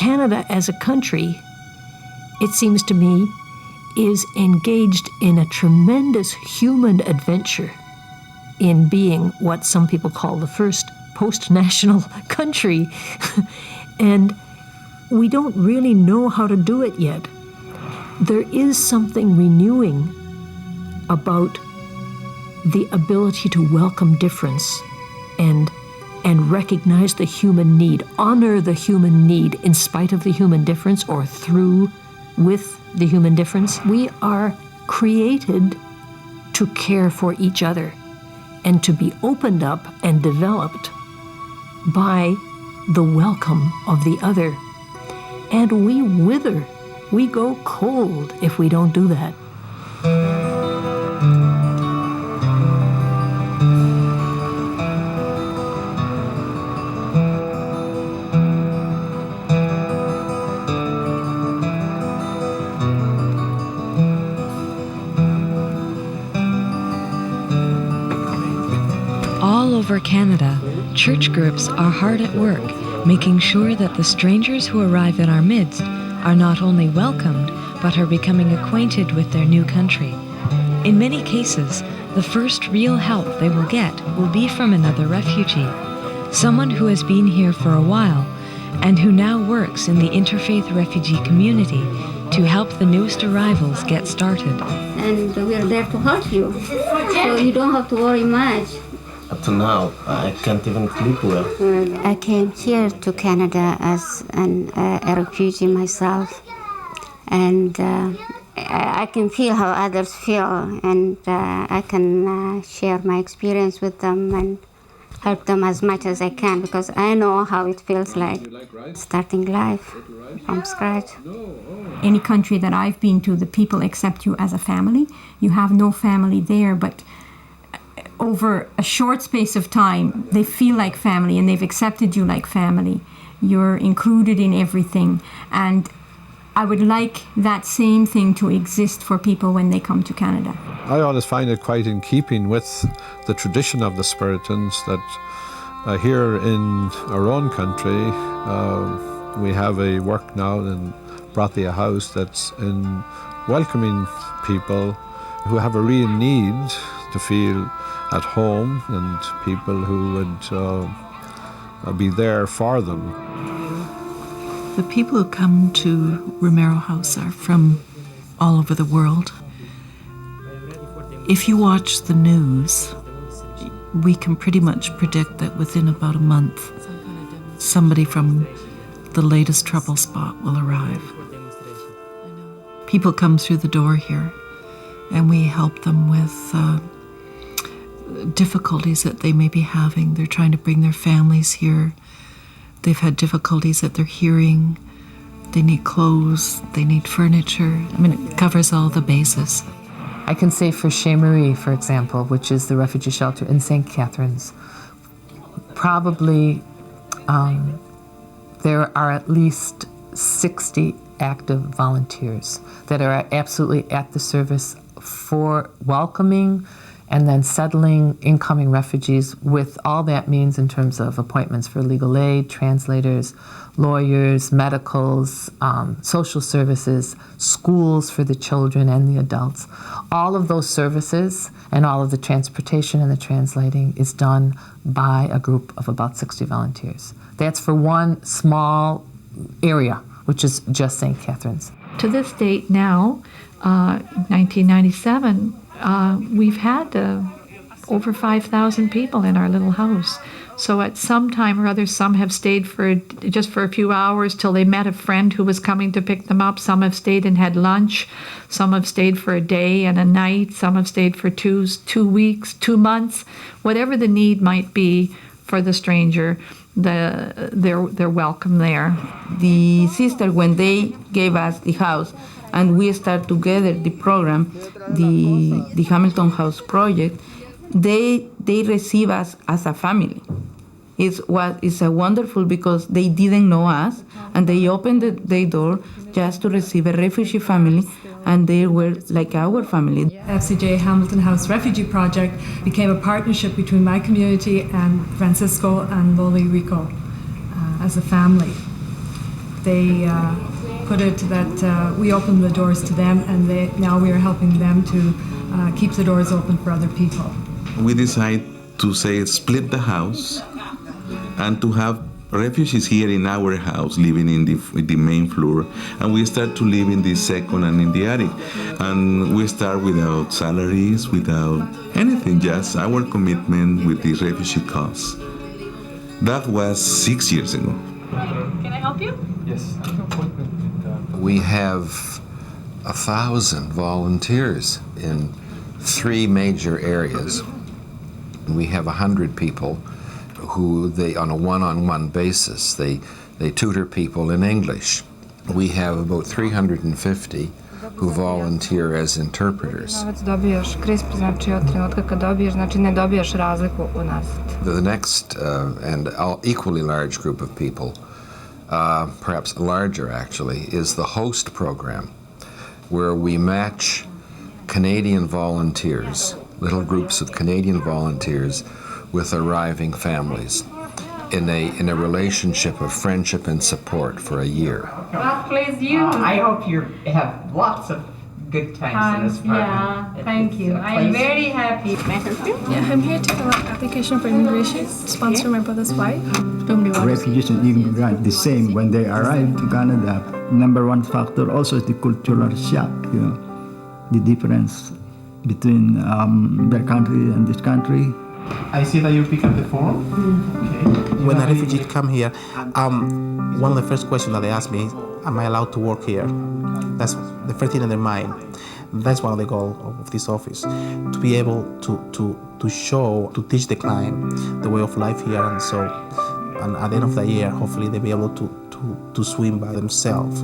Canada as a country, it seems to me, is engaged in a tremendous human adventure in being what some people call the first post-national country. And we don't really know how to do it yet. There is something renewing about the ability to welcome difference and recognize the human need, honor the human need in spite of the human difference or through with the human difference. We are created to care for each other and to be opened up and developed by the welcome of the other. And we wither, we go cold if we don't do that. All over Canada, church groups are hard at work, making sure that the strangers who arrive in our midst are not only welcomed, but are becoming acquainted with their new country. In many cases, the first real help they will get will be from another refugee, someone who has been here for a while and who now works in the interfaith refugee community to help the newest arrivals get started. And we are there to help you, so you don't have to worry much. Up to now, I can't even sleep well. I came here to Canada as a refugee myself, and I can feel how others feel, and I can share my experience with them and help them as much as I can, because I know how it feels like starting life from scratch. Any country that I've been to, the people accept you as a family. You have no family there, but over a short space of time, they feel like family and they've accepted you like family. You're included in everything. And I would like that same thing to exist for people when they come to Canada. I always find it quite in keeping with the tradition of the Spiritans that here in our own country, we have a work now in Brathia House that's in welcoming people who have a real need to feel at home and people who would be there for them. The people who come to Romero House are from all over the world. If you watch the news, we can pretty much predict that within about a month, somebody from the latest trouble spot will arrive. People come through the door here, and we help them with difficulties that they may be having. They're trying to bring their families here. They've had difficulties at their hearing. They need clothes. They need furniture. I mean, it covers all the bases. I can say for Chez Marie, for example, which is the refugee shelter in St. Catharines, probably there are at least 60 active volunteers that are absolutely at the service for welcoming and then settling incoming refugees with all that means in terms of appointments for legal aid, translators, lawyers, medicals, social services, schools for the children and the adults. All of those services and all of the transportation and the translating is done by a group of about 60 volunteers. That's for one small area, which is just St. Catharines. To this date now, 1997, we've had over 5,000 people in our little house. So at some time or other, some have stayed for just for a few hours till they met a friend who was coming to pick them up. Some have stayed and had lunch. Some have stayed for a day and a night. Some have stayed for 2 weeks, 2 months. Whatever the need might be for the stranger, they're welcome there. The sister, when they gave us the house, and we start together the program, the Hamilton House Project, they receive us as a family. It's wonderful because they didn't know us, and they opened their door just to receive a refugee family, and they were like our family. FCJ Hamilton House Refugee Project became a partnership between my community and Francisco and Loli Rico as a family. they put it that we open the doors to them, and now we are helping them to keep the doors open for other people. We decided to split the house and to have refugees here in our house living in the main floor, and we start to live in the second and in the attic. And we start without salaries, without anything, just our commitment with the refugee cause. That was 6 years ago. Can I help you? Yes. We have 1,000 volunteers in 3 major areas. We have 100 people who on a one-on-one basis, they tutor people in English. We have about 350 who volunteer as interpreters. Dobiješ crisp, znači od trenutka kad dobiješ, znači ne dobijaš razliku unazad. The next and equally large group of people, perhaps larger actually, is the HOST program, where we match Canadian volunteers, little groups of Canadian volunteers, with arriving families in a relationship of friendship and support for a year. What plays you? I hope you have lots of good times in this apartment. Yeah, thank you. I'm very happy. Yeah, I'm here to fill out application for immigration, sponsor my brother's wife. Refugees and immigrants, the same when they arrive to Canada. Number one factor also is the cultural shock, the difference between their country and this country. I see that you pick up the phone. Okay. When a refugee come here, one of the first questions that they ask me is, am I allowed to work here? That's the first thing in their mind. That's one of the goals of this office, to be able to show, to teach the client the way of life here, and at the end of the year, hopefully they'll be able to swim by themselves.